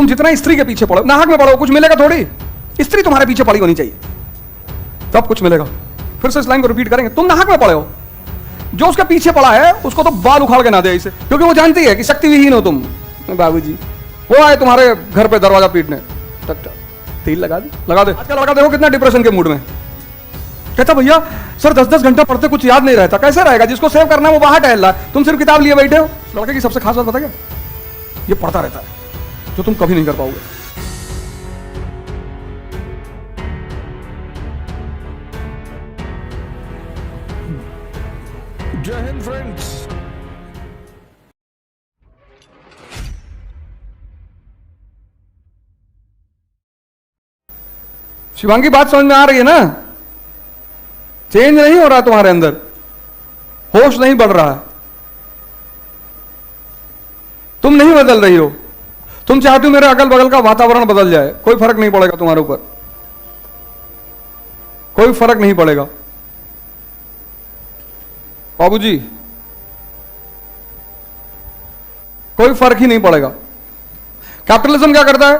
तुम जितना स्त्री के पीछे पड़ो, नाहक में पड़ो, कुछ मिलेगा थोड़ी। स्त्री तुम्हारे पीछे पड़ी होनी चाहिए, तब कुछ मिलेगा। फिर से इस लाइन को रिपीट करेंगे, तुम नाहक में पड़े हो, जो उसके पीछे पड़ा है उसको तो बाल उखाड़ के ना दे इसे, क्योंकि वो जानती है कि शक्ति विहीन हो तुम। बाबूजी वो आए तुम्हारे घर पे दरवाजा पीटने, टक टक तेल लगा दे। आजकल लड़का देखो कितना डिप्रेशन के मूड में, कहता भैया सर 10-10 घंटा पढ़ते कुछ याद नहीं रहता। कैसे रहेगा? जिसको सेव करना है वो बाहर टहल रहा है, तुम सिर्फ किताब लिए बैठे हो। लड़के की सबसे खास बात पता क्या? ये पढ़ता रहता है, जो तुम कभी नहीं कर पाओगे। जय हिंद फ्रेंड्स। शिवांगी बात समझ में आ रही है ना? चेंज नहीं हो रहा तुम्हारे अंदर, होश नहीं बढ़ रहा है, तुम नहीं बदल रही हो। तुम चाहती हो मेरे अगल बगल का वातावरण बदल जाए, कोई फर्क नहीं पड़ेगा तुम्हारे ऊपर, कोई फर्क नहीं पड़ेगा। बाबूजी कोई फर्क ही नहीं पड़ेगा। कैपिटलिज्म क्या करता है?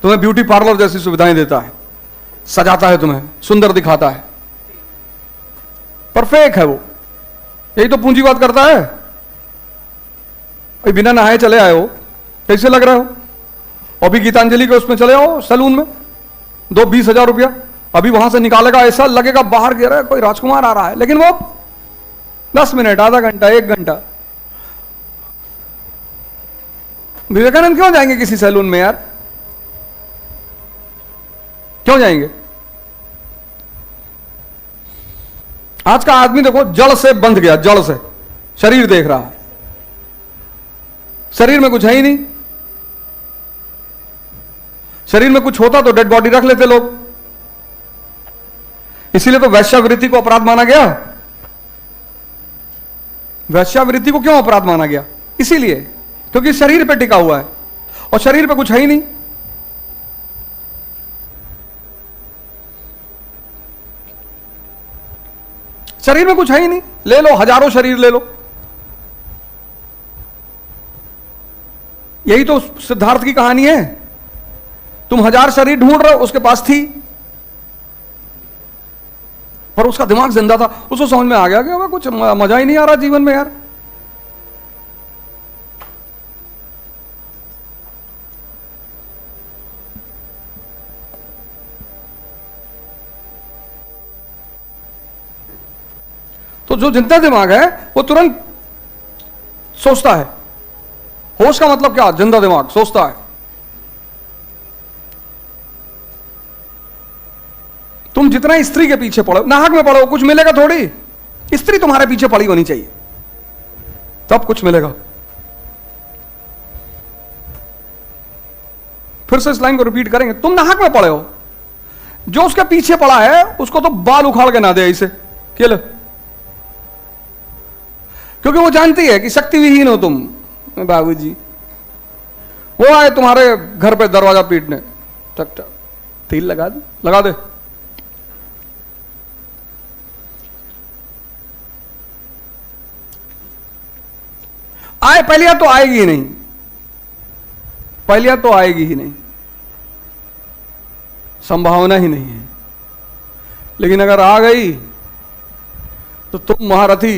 तुम्हें ब्यूटी पार्लर जैसी सुविधाएं देता है, सजाता है, तुम्हें सुंदर दिखाता है, पर फेक है वो। यही तो पूंजीवाद करता है। बिना नहाए चले आए हो, कैसे लग रहा हो? अभी गीतांजलि के उसमें चले आओ सैलून में, 20,000 रुपया अभी वहां से निकालेगा, ऐसा लगेगा बाहर गिरा है कोई राजकुमार आ रहा है, लेकिन वो 10 मिनट, आधा घंटा, 1 घंटा। विवेकानंद क्यों जाएंगे किसी सैलून में यार? क्यों जाएंगे? आज का आदमी देखो जड़ से बंध गया, जड़ से शरीर देख रहा है, शरीर में कुछ है ही नहीं। शरीर में कुछ होता तो डेड बॉडी रख लेते लोग, इसीलिए तो वैश्यावृत्ति को अपराध माना गया। वैश्यावृत्ति को क्यों अपराध माना गया? इसीलिए क्योंकि शरीर पे टिका हुआ है और शरीर पे कुछ है ही नहीं। शरीर में कुछ है ही नहीं, ले लो हजारों शरीर ले लो। यही तो सिद्धार्थ की कहानी है। तुम 1000 शरीर ढूंढ रहे हो, उसके पास थी, पर उसका दिमाग जिंदा था। उसको समझ में आ गया कि कुछ मजा ही नहीं आ रहा जीवन में यार। तो जो जिंदा दिमाग है वो तुरंत सोचता है। होश का मतलब क्या? जिंदा दिमाग सोचता है। तुम जितना स्त्री के पीछे पड़ो, नाहक में पड़ो, कुछ मिलेगा थोड़ी। स्त्री तुम्हारे पीछे पड़ी होनी चाहिए, तब कुछ मिलेगा। फिर से इस लाइन को रिपीट करेंगे, तुम नाहक में पड़े हो, जो उसके पीछे पड़ा है उसको तो बाल उखाड़ के ना दे इसे, खेलो, क्योंकि वो जानती है कि शक्ति विहीन हो तुम। बाबूजी वो आए तुम्हारे घर पे दरवाजा पीटने, टक टक तेल लगा दे। आए पहली बात तो आएगी ही नहीं, पहली बात तो आएगी ही नहीं, संभावना ही नहीं है। लेकिन अगर आ गई तो तुम महारथी।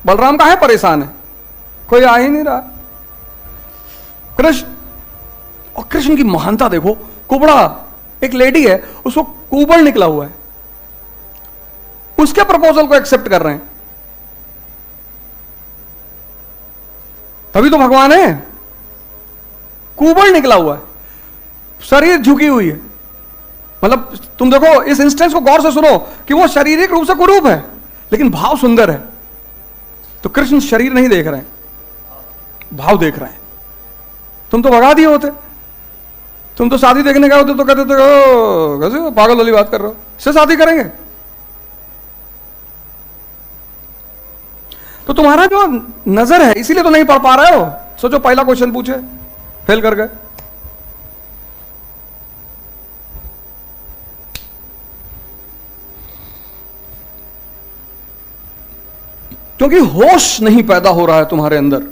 बलराम काहे परेशान है? कोई आ ही नहीं रहा। कृष्ण, और कृष्ण की महानता देखो, कुबड़ा एक लेडी है, उसको कुबड़ निकला हुआ है, उसके प्रपोजल को एक्सेप्ट कर रहे हैं, तभी तो भगवान है। कुबड़ निकला हुआ है, शरीर झुकी हुई है। मतलब तुम देखो इस इंस्टेंस को गौर से सुनो कि वो शारीरिक रूप से कुरूप है, लेकिन भाव सुंदर है। तो कृष्ण शरीर नहीं देख रहे हैं, भाव देख रहे हैं। तुम तो भगा दिए होते, तुम तो शादी देखने गए होते तो कहते थे ओ कैसे पागल वाली बात कर रहे हो, इससे शादी करेंगे। तो तुम्हारा जो नजर है इसीलिए तो नहीं पढ़ पा रहे हो। सोचो पहला क्वेश्चन पूछे, फेल कर गए। क्योंकि होश नहीं पैदा हो रहा है तुम्हारे अंदर।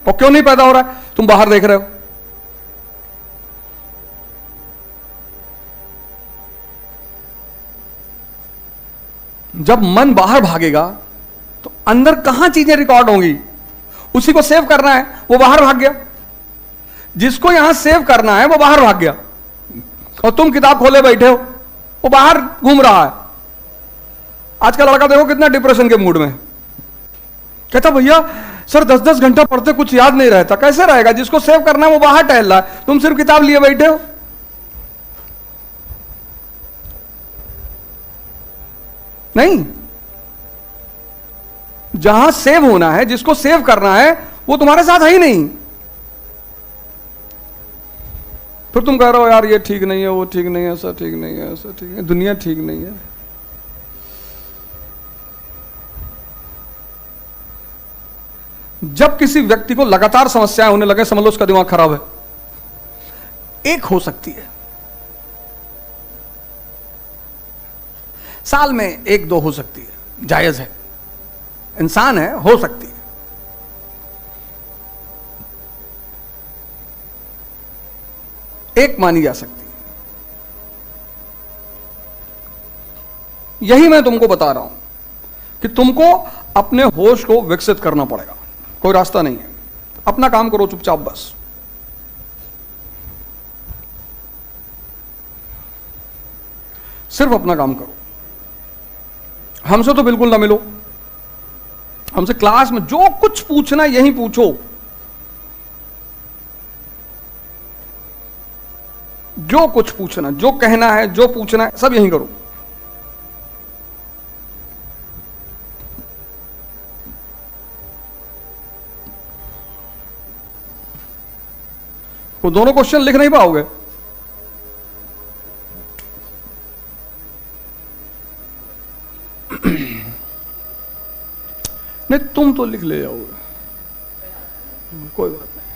और क्यों नहीं पैदा हो रहा है? तुम बाहर देख रहे हो। जब मन बाहर भागेगा तो अंदर कहां चीजें रिकॉर्ड होंगी? उसी को सेव करना है, वो बाहर भाग गया। जिसको यहां सेव करना है वो बाहर भाग गया, और तुम किताब खोले बैठे हो, वो बाहर घूम रहा है। आज का लड़का देखो कितना डिप्रेशन के मूड में, कहता भैया सर 10-10 घंटा पढ़ते कुछ याद नहीं रहता। कैसे रहेगा? जिसको सेव करना है वो बाहर टहल रहा है, तुम सिर्फ किताब लिए बैठे हो। नहीं, जहां सेव होना है, जिसको सेव करना है, वो तुम्हारे साथ है ही नहीं। फिर तुम कह रहे हो यार ये ठीक नहीं है, वो ठीक नहीं है, ऐसा ठीक नहीं है, ऐसा ठीक है, दुनिया ठीक नहीं है। जब किसी व्यक्ति को लगातार समस्याएं होने लगे, समझ लो उसका दिमाग खराब है। एक हो सकती है, साल में 1-2 हो सकती है, जायज है, इंसान है, हो सकती है। एक मानी जा सकती है। यही मैं तुमको बता रहा हूं कि तुमको अपने होश को विकसित करना पड़ेगा, कोई रास्ता नहीं है। अपना काम करो चुपचाप, बस। सिर्फ अपना काम करो। हमसे तो बिल्कुल ना मिलो। हमसे क्लास में जो कुछ पूछना यही पूछो, जो कुछ पूछना, जो कहना है, जो पूछना है, सब यही करो। वो दोनों क्वेश्चन लिख नहीं पाओगे। नहीं, तुम तो लिख ले जाओगे, कोई बात नहीं।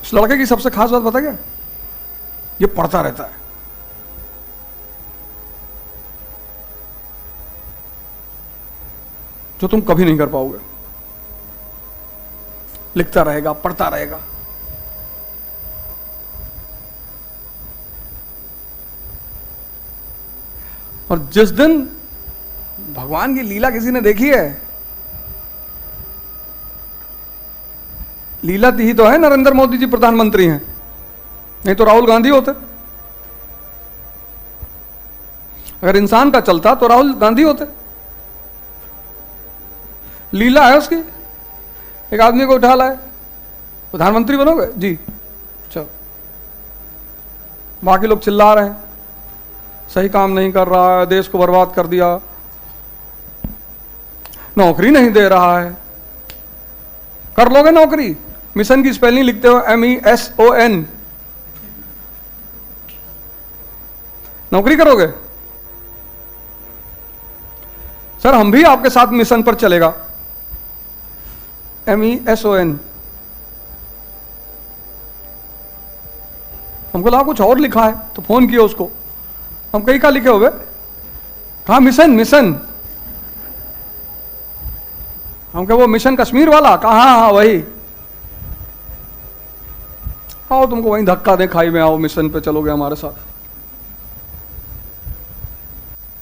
इस लड़के की सबसे खास बात पता क्या? ये पढ़ता रहता है। जो तुम कभी नहीं कर पाओगे। लिखता रहेगा, पढ़ता रहेगा। और जिस दिन भगवान की लीला किसी ने देखी है, लीला ही तो है नरेंद्र मोदी जी प्रधानमंत्री हैं, नहीं तो राहुल गांधी होते। अगर इंसान का चलता तो राहुल गांधी होते। लीला है उसकी। एक आदमी को उठा लाए, प्रधानमंत्री बनोगे जी, चलो। बाकी लोग चिल्ला रहे हैं, सही काम नहीं कर रहा है, देश को बर्बाद कर दिया, नौकरी नहीं दे रहा है। कर लोगे नौकरी? मिशन की स्पेलिंग लिखते हो MESON, नौकरी करोगे? सर हम भी आपके साथ मिशन पर चलेगा, MESON। हमको लगा कुछ और लिखा है तो फोन किया उसको। हम कहीं का लिखे हुए? कहा मिशन मिशन। हम कहे वो मिशन कश्मीर वाला? कहा हाँ वही। आओ तुमको वहीं धक्का दे, खाई में आओ, मिशन पे चलोगे हमारे साथ।